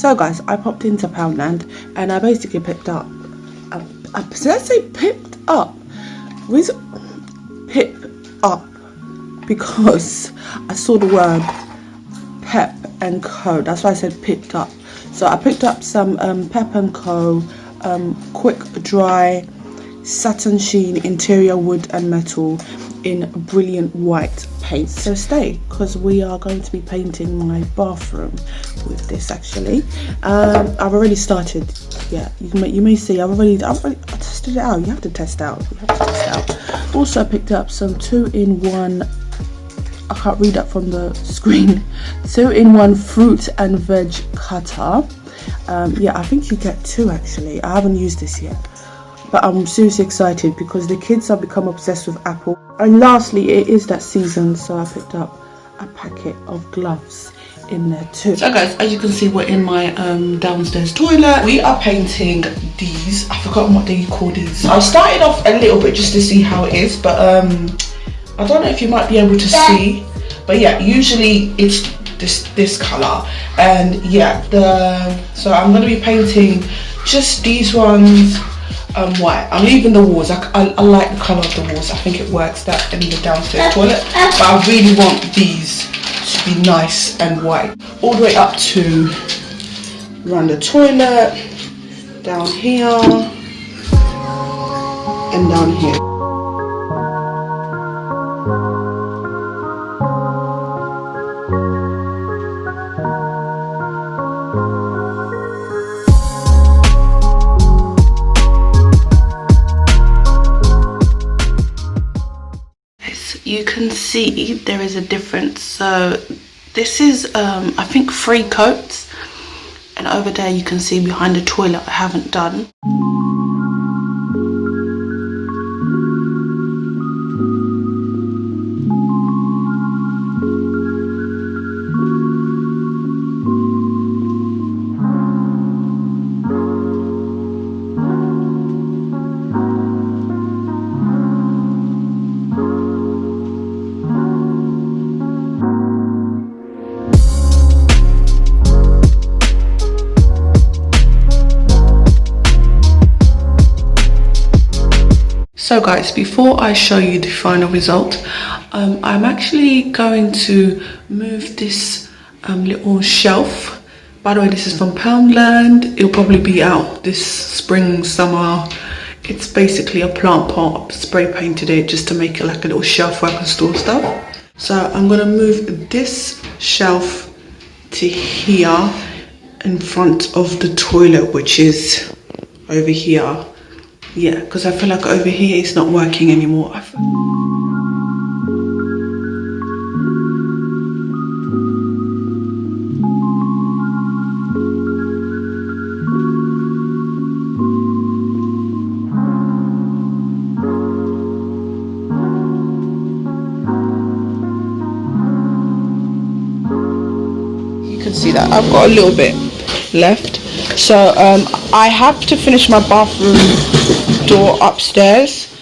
So guys, I popped into Poundland and I basically picked up let's say picked up with pip up because I saw the word PEP&CO. That's why I said picked up. So I picked up some PEP&CO quick dry satin sheen interior wood and metal in brilliant white paint. So stay, because we are going to be painting my bathroom with this. Actually I've already started. Yeah, you may see I've already tested it out. You have to test out. Also I picked up some 2-in-1, I can't read that from the screen, 2-in-1 fruit and veg cutter. Yeah, I think you get 2 actually. I haven't used this yet, but I'm seriously excited because the kids have become obsessed with apple. And lastly, it is that season, so I picked up a packet of gloves in there too. So guys, as you can see, we're in my downstairs toilet. We are painting these. I've forgotten what they call these. I started off a little bit just to see how it is, but I don't know if you might be able to see, but yeah, usually it's this color. And yeah, so I'm going to be painting just these ones white. I'm leaving the walls. I like the color of the walls. I think it works that in the downstairs toilet, but I really want these to be nice and white all the way up to around the toilet, down here and down here. You can see there is a difference. So this is I think 3 coats, and over there you can see behind the toilet I haven't done. So guys, before I show you the final result, I'm actually going to move this little shelf. By the way, this is from Poundland. It'll probably be out this spring, summer. It's basically a plant pot. Spray painted it just to make it like a little shelf where I can store stuff. So I'm gonna move this shelf to here in front of the toilet, which is over here. Yeah, because I feel like over here it's not working anymore. You can see that I've got a little bit left. So I have to finish my bathroom door upstairs,